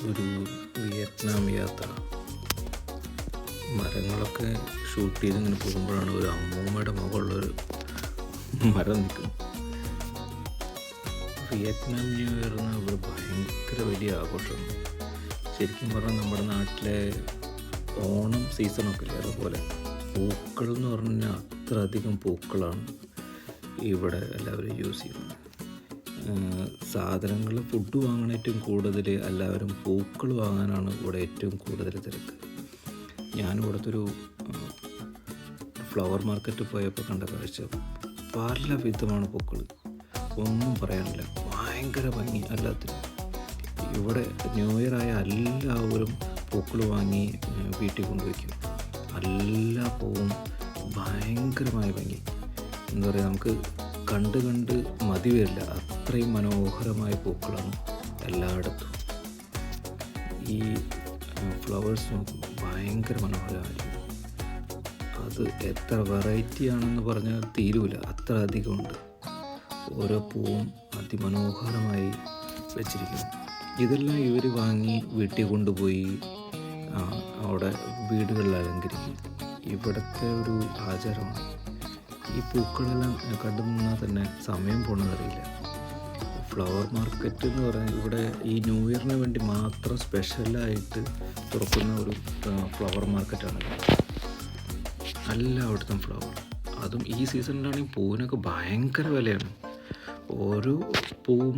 ഒരു വിയറ്റ്നാം യാത്ര. മരങ്ങളൊക്കെ ഷൂട്ട് ചെയ്ത് ഇങ്ങനെ പോകുമ്പോഴാണ് ഒരു അമ്മൂമ്മയുടെ മുകളിലൊരു മരം നിൽക്കുന്നത്. വിയറ്റ്നാം ന്യൂ ഇയർ എന്ന ഒരു ഭയങ്കര വലിയ ആഘോഷമാണ്. ശരിക്കും പറഞ്ഞാൽ നമ്മുടെ നാട്ടിലെ ഓണം സീസണൊക്കെ ഇല്ലേ, അതുപോലെ പൂക്കൾ എന്ന് പറഞ്ഞാൽ അത്ര അധികം പൂക്കളാണ് ഇവിടെ എല്ലാവരും യൂസ് ചെയ്യുന്നത്. സാധനങ്ങൾ ഫുഡ് വാങ്ങാൻ ഏറ്റവും കൂടുതൽ എല്ലാവരും പൂക്കൾ വാങ്ങാനാണ് ഇവിടെ ഏറ്റവും കൂടുതൽ തിരക്ക്. ഞാനിവിടുത്തെ ഒരു ഫ്ലവർ മാർക്കറ്റ് പോയപ്പോൾ കണ്ട കാഴ്ച, പല വിധമാണ് പൂക്കൾ, ഒന്നും പറയാനില്ല, ഭയങ്കര ഭംഗി എല്ലാത്തിനും. ഇവിടെ ന്യൂ ഇയർ ആയ എല്ലാവരും പൂക്കൾ വാങ്ങി വീട്ടിൽ കൊണ്ടുവയ്ക്കും. എല്ലാ പൂവും ഭയങ്കരമായ ഭംഗി, എന്താ പറയുക, നമുക്ക് കണ്ട് മതി വരില്ല, അത്രയും മനോഹരമായ പൂക്കളാണ് എല്ലായിടത്തും. ഈ ഫ്ലവേഴ്സ് ഭയങ്കര മനോഹരമായിരിക്കും. അത് എത്ര വെറൈറ്റി ആണെന്ന് പറഞ്ഞാൽ തീരൂല, അത്ര അധികമുണ്ട്. ഓരോ പൂവും അതിമനോഹരമായി വെച്ചിരിക്കുന്നു. ഇതെല്ലാം ഇവർ വാങ്ങി വീട്ടിൽ കൊണ്ടുപോയി അവിടെ വീടുകളിൽ അലങ്കരിക്കും. ഇവിടുത്തെ ഒരു ആചാരമാണ്. ഈ പൂക്കളെല്ലാം കണ്ടു നിന്നാൽ തന്നെ സമയം പോകണമെന്നറിയില്ല. ഫ്ലവർ മാർക്കറ്റ് എന്ന് പറഞ്ഞാൽ ഇവിടെ ഈ ന്യൂ ഇയറിന് വേണ്ടി മാത്രം സ്പെഷ്യലായിട്ട് തുറക്കുന്ന ഒരു ഫ്ലവർ മാർക്കറ്റാണ്. എല്ലായിടത്തും ഫ്ലവർ, അതും ഈ സീസണിലാണെങ്കിൽ പൂവിനൊക്കെ ഭയങ്കര വിലയാണ്. ഓരോ പൂവും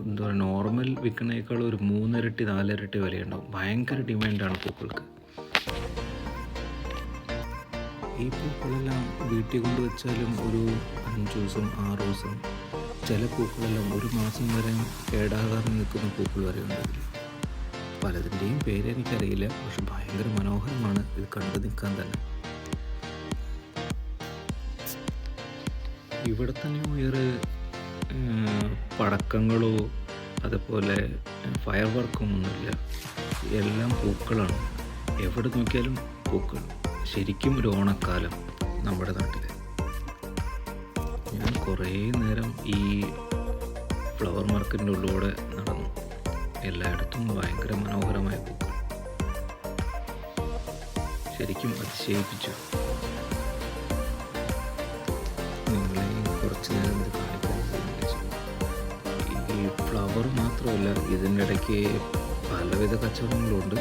എന്താ പറയുക, നോർമൽ വിൽക്കുന്നതിനേക്കാൾ ഒരു 3 ഇരട്ടി 4 ഇരട്ടി വിലയുണ്ടാവും. ഭയങ്കര ഡിമാൻഡാണ് പൂക്കൾക്ക്. ഈ പൂക്കളെല്ലാം വീട്ടിൽ കൊണ്ട് വെച്ചാലും ഒരു 5 ദിവസം 6 ദിവസം, ചില പൂക്കളെല്ലാം 1 മാസം വരെ കേടാകാതെ നിൽക്കുന്ന പൂക്കൾ വരെ ഉണ്ട്. പലതിൻ്റെയും പേര് എനിക്കറിയില്ല, പക്ഷെ ഭയങ്കര മനോഹരമാണ് ഇത് കണ്ടു നിൽക്കാൻ തന്നെ. ഇവിടുത്തെ ന്യൂ ഇയർ പടക്കങ്ങളോ അതുപോലെ ഫയർ വർക്കും ഒന്നുമില്ല, എല്ലാം പൂക്കളാണ്. എവിടെ നോക്കിയാലും പൂക്കൾ. ശരിക്കും ഒരു ഓണക്കാലം നമ്മുടെ നാട്ടിൽ. ഞാൻ കുറേ നേരം ഈ ഫ്ലവർ മാർക്കറ്റിൻ്റെ ഉള്ളിലൂടെ നടന്നു. എല്ലായിടത്തും ഭയങ്കര മനോഹരമായ പൂക്കൾ, ശരിക്കും അതിശയിപ്പിച്ചു. നിങ്ങളെ കുറച്ച് നേരം ഇത് കാണിക്കാൻ വിചാരിച്ചു. ഈ ഫ്ലവർ മാത്രമല്ല, ഇതിൻ്റെ ഇടയ്ക്ക് പലവിധ കച്ചവടങ്ങളുണ്ട്.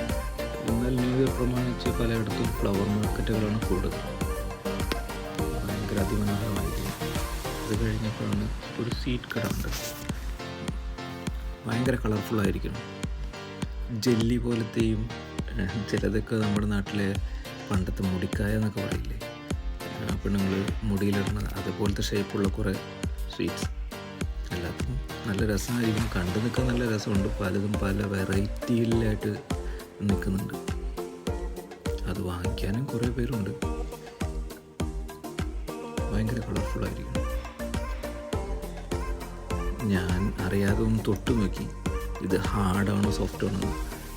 എന്നാൽ ന്യൂ ഇയർ പ്രമാണിച്ച് പലയിടത്തും ഫ്ലവർ മാർക്കറ്റുകളാണ് കൂടുതൽ. ഭയങ്കര അതിമനോഹരമായിരിക്കും. അത് കഴിഞ്ഞപ്പോഴാണ് ഒരു സ്വീറ്റ് കട ഉണ്ട്, ഭയങ്കര കളർഫുള്ളായിരിക്കണം. ജെല്ലി പോലത്തെയും ചിലതൊക്കെ നമ്മുടെ നാട്ടിലെ പണ്ടത്തെ മുടിക്കായ എന്നൊക്കെ പറയില്ലേ, പെണ്ണുങ്ങൾ മുടിയിലിടുന്നത്, അതുപോലത്തെ ഷേപ്പുള്ള കുറേ സ്വീറ്റ്സ്. എല്ലാത്തിനും നല്ല രസമായിരിക്കും, കണ്ടു നിൽക്കാൻ നല്ല രസമുണ്ട്. പലതും പല വെറൈറ്റിയിലായിട്ട് നിൽക്കുന്നുണ്ട്. അത് വാങ്ങിക്കാനും കുറേ പേരുണ്ട്. ഭയങ്കര കളർഫുള്ളായിരിക്കും. ഞാൻ അറിയാതെ ഒന്ന് തൊട്ട് നോക്കി, ഇത് ഹാർഡാണോ സോഫ്റ്റ് ആണോ.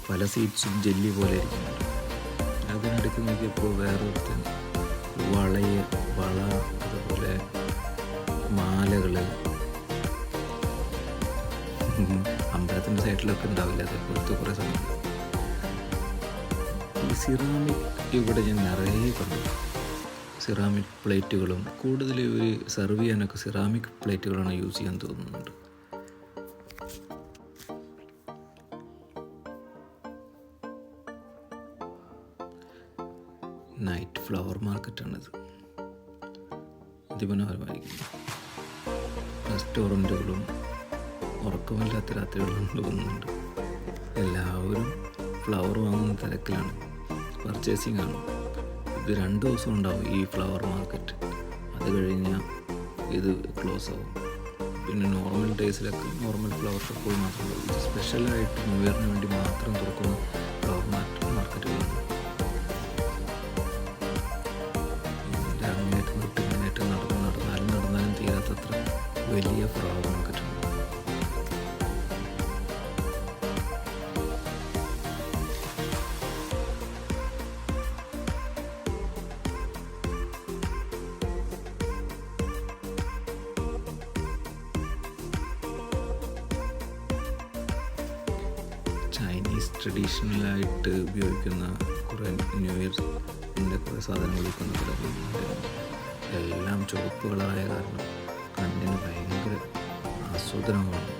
പല സീറ്റ്സും ജെല്ലി പോലെ ഇരിക്കുന്നുണ്ട്. അതിനടുക്ക് നോക്കിയപ്പോൾ വേറൊരുത്തൻ വള, അതുപോലെ മാലകൾ, അമ്പലത്തിൻ്റെ സൈഡിലൊക്കെ ഉണ്ടാവില്ല, അതേപോലത്തെ കുറേ സമയം. ഈ സിറാമിക് ഇവിടെ ഞാൻ നിറയെ കണ്ടു. സിറാമിക് പ്ലേറ്റുകളും, കൂടുതൽ ഇവർ സെർവ് ചെയ്യാനൊക്കെ സിറാമിക് പ്ലേറ്റുകളാണ് യൂസ് ചെയ്യാൻ തോന്നുന്നുണ്ട്. Night flower മാർക്കറ്റാണിത്. അതിമനോഹരമായിരിക്കും. റെസ്റ്റോറൻറ്റുകളും ഉറക്കമില്ലാത്ത രാത്രികളും തോന്നുന്നുണ്ട്. എല്ലാവരും ഫ്ലവർ വാങ്ങുന്ന തിരക്കിലാണ്, പർച്ചേസിംഗ് ആണ്. ഇത് 2 ദിവസം ഉണ്ടാവും ഈ ഫ്ലവർ മാർക്കറ്റ്. അത് കഴിഞ്ഞാൽ ഇത് ക്ലോസ് ആവും. പിന്നെ നോർമൽ ഡേയ്സിലൊക്കെ നോർമൽ ഫ്ലവർ ഷോപ്പുകൾ മാത്രമേ ഉള്ളൂ. ഇത് സ്പെഷ്യലായിട്ട് ന്യൂ ഇയറിന് വേണ്ടി മാത്രം തുറക്കുന്ന ഫ്ലവർ മാർക്കറ്റുകളാണ്. ഇതിൻ്റെ അങ്ങേറ്റം തൊട്ട് ഇങ്ങേറ്റം നടന്നാലും തീരാത്തത്ര വലിയ ഫ്ലവർ മാർക്കറ്റാണ്. ചൈനീസ് ട്രഡീഷണലായിട്ട് ഉപയോഗിക്കുന്ന കുറേ ന്യൂ ഇയറിൻ്റെ കുറേ സാധനങ്ങൾ വിൽക്കുന്ന കടകളുണ്ട്. എല്ലാം ചുവപ്പ് കളറായ കാരണം കണ്ണിന് ഭയങ്കര ആസ്വാദനമാണ്.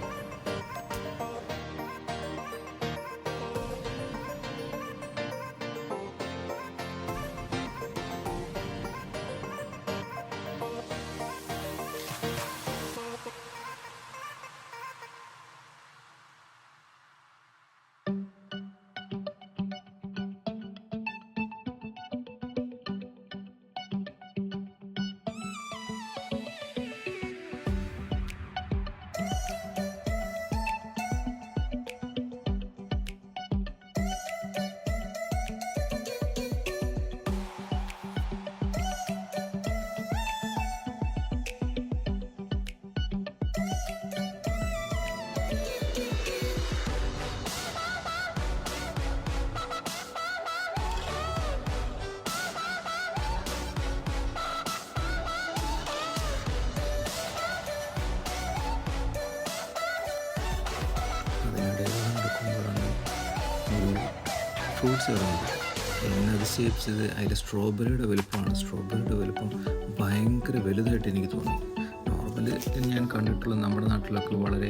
ഫ്രൂട്ട്സ് ഇറങ്ങുന്നത് എന്നെ അതിശയിച്ചത് അതിൽ സ്ട്രോബെറിയുടെ വലുപ്പമാണ്. സ്ട്രോബെറിയുടെ വലുപ്പം ഭയങ്കര വലുതായിട്ട് എനിക്ക് തോന്നി. നോർമലി ഞാൻ കണ്ടിട്ടുള്ള നമ്മുടെ നാട്ടിലൊക്കെ വളരെ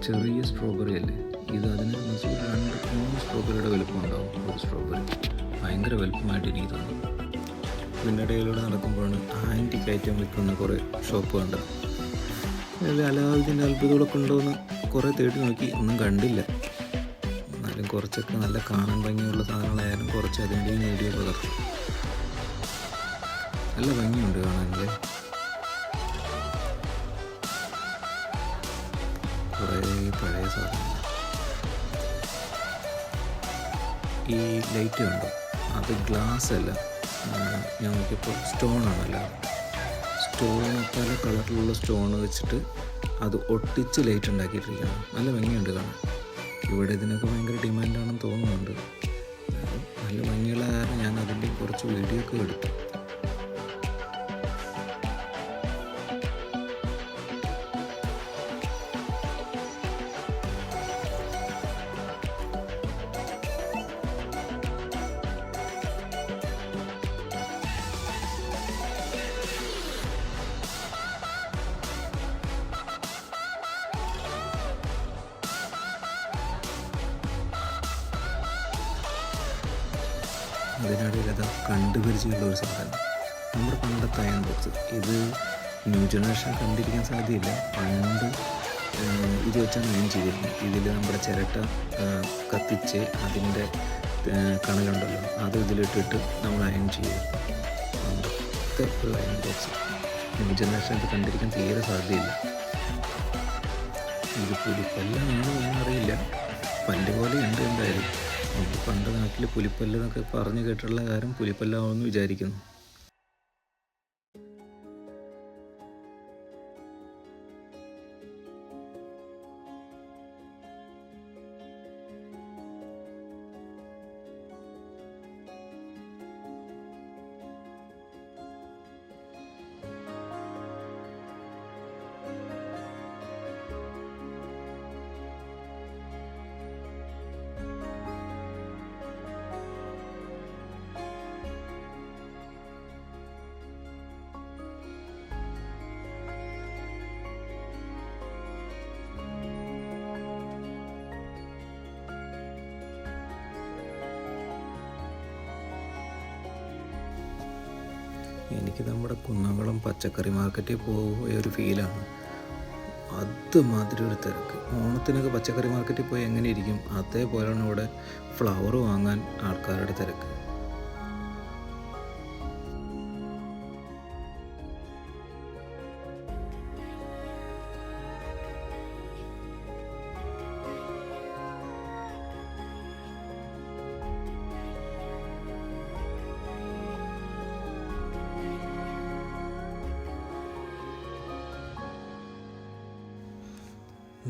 ചെറിയ സ്ട്രോബെറി അല്ലേ, ഇത് അതിന് 2-3 സ്ട്രോബെറിയുടെ വലുപ്പം ഉണ്ടാവും. ഒരു സ്ട്രോബെറി ഭയങ്കര വലുപ്പമായിട്ട് എനിക്ക് തോന്നി. ഇതിൻ്റെ ഇടയിലൂടെ നടക്കുമ്പോഴാണ് ആൻറ്റിക് ഐറ്റം വിൽക്കുന്ന കുറേ ഷോപ്പ് കണ്ടത്. അതിൽ അലാവുദ്ദീൻ്റെ അത്ഭുതങ്ങളൊക്കെ ഉണ്ടോയെന്ന് കുറേ തേടി നോക്കി, ഒന്നും കണ്ടില്ല. എന്നാലും കുറച്ചൊക്കെ നല്ല കാണാൻ ഭംഗിയുള്ള സാധനങ്ങളായാലും കുറച്ച് അതിൻ്റെയും വീഡിയോ പകർത്തി. നല്ല ഭംഗിയുണ്ട് കാണാനല്ലേ. കുറേ പഴയ സാധനങ്ങൾ. ഈ ലൈറ്റ് കണ്ടോ, അത് ഗ്ലാസ് അല്ല, ഞാൻ നോക്കിയപ്പോൾ സ്റ്റോണാണല്ലോ. സ്റ്റോൺ പല കളറിലുള്ള സ്റ്റോൺ വെച്ചിട്ട് അത് ഒട്ടിച്ച് ലൈറ്റ് ഉണ്ടാക്കിയിട്ടിരിക്കണം. നല്ല ഭംഗിയുണ്ട് കാണാൻ. ഇവിടെ ഇതിനൊക്കെ ഭയങ്കര ഡിമാൻഡാണെന്ന് തോന്നുന്നുണ്ട്. നല്ല ഭംഗിയുള്ള കാരണം ഞാൻ അതിൻ്റെ കുറച്ച് വീഡിയോ ഒക്കെ എടുത്തു. അതിനിടയിൽ അത് കണ്ടുപരിചയമുള്ള ഒരു സാധനം, നമ്മുടെ പണ്ടത്തെ അയൺ ബോക്സ്. ഇത് ന്യൂ ജനറേഷൻ കണ്ടിരിക്കാൻ സാധ്യതയില്ല. പണ്ട് ഇത് വെച്ചാണ് അയൺ ചെയ്തിരുന്നത്. ഇതിൽ നമ്മുടെ ചിരട്ട കത്തിച്ച് അതിൻ്റെ കണലുണ്ടല്ലോ അത് ഇതിലിട്ടിട്ട് നമ്മൾ അയൺ ചെയ്തിരുന്നു. പണ്ടത്തെ ഒരു അയൺ ബോക്സ്. ന്യൂ ജനറേഷൻ ഇത് കണ്ടിരിക്കാൻ തീരെ സാധ്യതയില്ല. ഇത് പുലിപ്പല്ലാണോ എന്നറിയില്ല, പല്ല് പോലെ ഉണ്ട് എന്തായാലും. നമുക്ക് പണ്ട് നാട്ടിൽ പുലിപ്പല്ല് എന്നൊക്കെ പറഞ്ഞു കേട്ടിട്ടുള്ള കാര്യം പുലിപ്പല്ലാവുമെന്ന് വിചാരിക്കുന്നു. എനിക്ക് നമ്മുടെ കുന്നംകുളം പച്ചക്കറി മാർക്കറ്റിൽ പോയ ഒരു ഫീലാണ്. അതുമാതിരി ഒരു തിരക്ക്. ഓണത്തിനൊക്കെ പച്ചക്കറി മാർക്കറ്റിൽ പോയി എങ്ങനെ ഇരിക്കും, അതേപോലെയാണ് ഇവിടെ ഫ്ലവർ വാങ്ങാൻ ആൾക്കാരുടെ തിരക്ക്.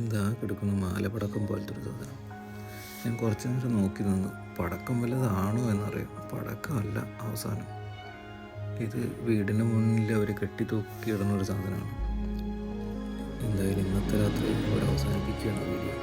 ഇതാ കിടക്കുന്ന മാലപ്പടക്കം പോലത്തെ ഒരു സാധനം. ഞാൻ കുറച്ച് നേരം നോക്കി നിന്നു, പടക്കം വല്ലതാണോ എന്നറിയാം. പടക്കമല്ല അവസാനം. ഇത് വീടിന് മുന്നിൽ അവർ കെട്ടി തൂക്കിയിടുന്നൊരു സാധനമാണ്. എന്തായാലും ഇന്നത്തെ രാത്രി ഇവിടെ അവസാനിപ്പിക്കുകയാണ് വീഡിയോ.